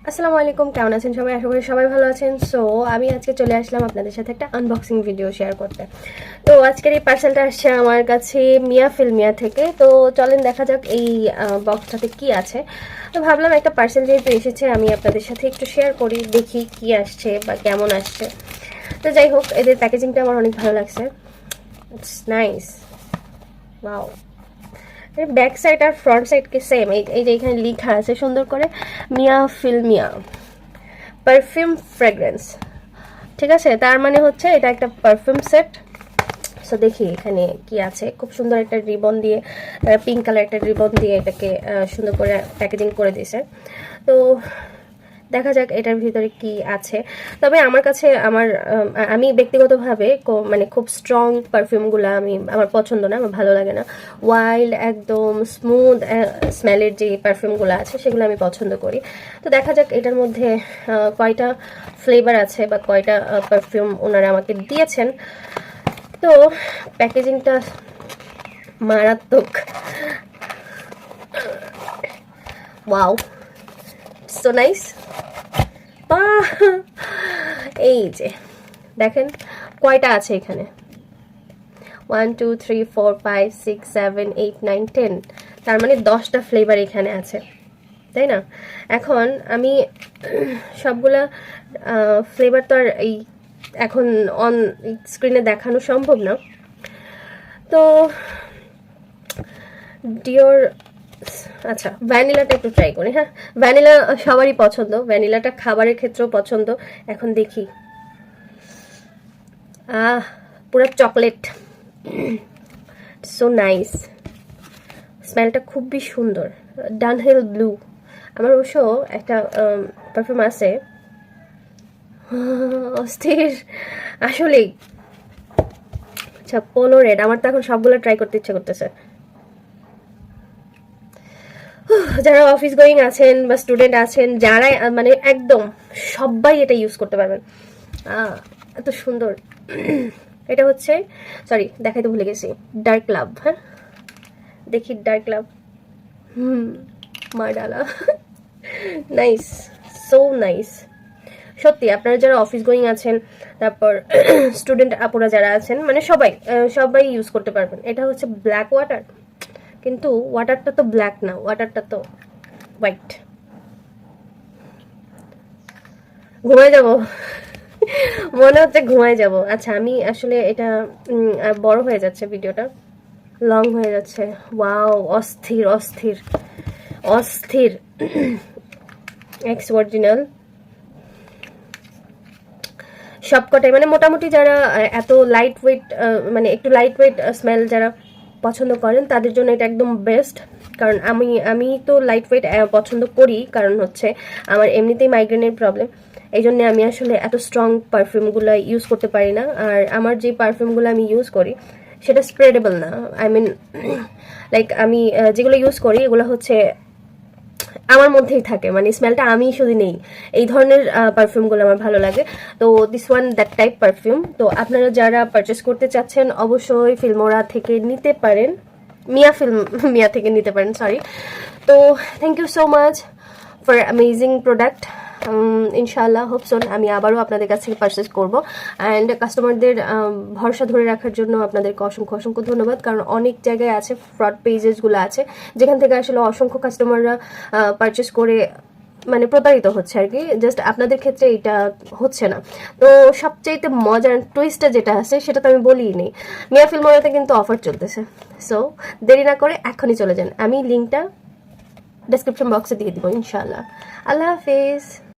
আসসালামু আলাইকুম, কেমন আছেন সবাই? আশা করি সবাই ভালো আছেন। সো আমি আজকে চলে আসলাম আপনাদের সাথে একটা আনবক্সিং ভিডিও শেয়ার করতে। তো আজকের এই পার্সেলটা আসছে আমার কাছে মিয়া ফিল্মিয়া থেকে। তো চলেন দেখা যাক এই বক্সটাতে কি আছে। তো ভাবলাম একটা পার্সেল যেহেতু এসেছে আমি আপনাদের সাথে একটু শেয়ার করি, দেখি কি আসছে বা কেমন আসছে। তো যাই হোক, এদের প্যাকেজিংটা আমার অনেক ভালো লাগছে। It's nice, wow. Back side আর ফ্রন্ট সাইডকে সেম, এই যে এখানে লেখা আছে সুন্দর করে মিয়া ফিল্মিয়া পারফিউম ফ্রেগ্রেন্স। ঠিক আছে, তার মানে হচ্ছে এটা একটা পারফিউম সেট। সো দেখি এখানে কি আছে। খুব সুন্দর একটা রিবন দিয়ে, পিঙ্ক কালার একটা রিবন দিয়ে এটাকে সুন্দর করে প্যাকেজিং করে দিয়েছে। তো দেখা যাক এটার ভিতরে কি আছে। তবে আমার কাছে আমি ব্যক্তিগতভাবে মানে খুব স্ট্রং পারফিউমগুলো আমার পছন্দ না, আমার ভালো লাগে না। ওয়াইল্ড একদম স্মুথ স্মেলের যে পারফিউমগুলো আছে সেগুলো আমি পছন্দ করি। তো দেখা যাক এটার মধ্যে কয়টা ফ্লেভার আছে বা কয়টা পারফিউম ওনারা আমাকে দিয়েছেন। তো প্যাকেজিংটা মারাত্মক, ওয়াও, সো নাইস। এই যে দেখেন কয়টা আছে এখানে, 1 2 3 4 5 6 7 8 9 10, তার মানে 10টা ফ্লেভার এখানে আছে, তাই না? এখন আমি সবগুলা ফ্লেভার তো আর এই এখন অন স্ক্রিনে দেখানো সম্ভব না। তো ডিওর, আচ্ছা ভ্যানিলাটা একটু ট্রাই করি। হ্যাঁ, ভ্যানিলা সবারই পছন্দ, ভ্যানিলাটা খাবারের ক্ষেত্রেও পছন্দ। এখন দেখি, পুরো চকলেট, সো নাইস। স্মেলটা খুবই সুন্দর, ডানহিল ব্লু। আমার অবশ্য একটা পারফিউম আছে, অস্থির আসলেই। আচ্ছা, পোলো রেড, আমার তো এখন সবগুলো ট্রাই করতে ইচ্ছা করতেছে। যারা অফিস গোয়িং আছেন বা স্টুডেন্ট আছেন, যারা মানে একদম সবাই এটা ইউজ করতে পারবেন। এত সুন্দর। এটা হচ্ছে, সরি দেখাইতে ভুলে গেছি, ডার্ক লাভ। হ্যাঁ দেখি, ডার্ক লাভ, মার্ডালা। Nice, so nice. সত্যি আপনারা যারা অফিস গোয়িং আছেন, তারপর স্টুডেন্ট আপুরা যারা আছেন, মানে সবাই ইউজ করতে পারবেন। এটা হচ্ছে ব্ল্যাক ওয়াটার, কিন্তু ওয়াটারটা তো ব্ল্যাক না, ওয়াটারটা তো হোয়াইট। ঘুমায় যাব, মনে হচ্ছে ঘুমায় যাব। আচ্ছা, আমি আসলে এটা বড় হয়ে যাচ্ছে, ভিডিওটা লং হয়ে যাচ্ছে। ওয়াও, অস্থির অস্থির অস্থির। এক্স অরিজিনাল সবকটাই, মানে মোটামুটি যারা এত লাইট ওয়েট, মানে একটু লাইট ওয়েট স্মেল যারা পছন্দ করেন তাদের জন্য এটা একদম বেস্ট। কারণ আমি তো লাইট ওয়েট পছন্দ করি, কারণ হচ্ছে আমার এমনিতেই মাইগ্রেনের প্রবলেম। এই জন্য আমি আসলে এত স্ট্রং পারফিউমগুলো ইউজ করতে পারি না। আর আমার যে পারফিউমগুলো আমি ইউজ করি সেটা স্প্রেডেবল না। আই মিন লাইক আমি যেগুলো ইউজ করি এগুলো হচ্ছে আমার মধ্যেই থাকে, মানে স্মেলটা আমি শুধু নেই। এই ধরনের পারফিউমগুলো আমার ভালো লাগে। তো this one that type perfume. তো আপনারা যারা পারচেস করতে চাচ্ছেন অবশ্যই ফিল্মোরা থেকে নিতে পারেন, মিয়া থেকে নিতে পারেন, সরি। তো thank you so much for amazing product. ইনশাআল্লাহ হোপসন আমি আবারও আপনাদের কাছ থেকে পারচেস করবো। অ্যান্ড কাস্টমারদের ভরসা ধরে রাখার জন্য আপনাদেরকে অসংখ্য অসংখ্য ধন্যবাদ। কারণ অনেক জায়গায় আছে, ফ্রড পেজেসগুলো আছে যেখান থেকে আসলে অসংখ্য কাস্টমাররা পারচেস করে মানে প্রতারিত হচ্ছে আর কি। জাস্ট আপনাদের ক্ষেত্রে এটা হচ্ছে না। তো সবচাইতে মজার টুইস্টটা যেটা আছে সেটা তো আমি বলিই নেই, মিয়া ফিল্মোরাতে কিন্তু অফার চলতেছে। সো দেরি না করে এখনই চলে যান, আমি লিঙ্কটা ডেসক্রিপশন বক্সে দিয়ে দিব ইনশাআল্লাহ। আল্লাহ হাফিজ।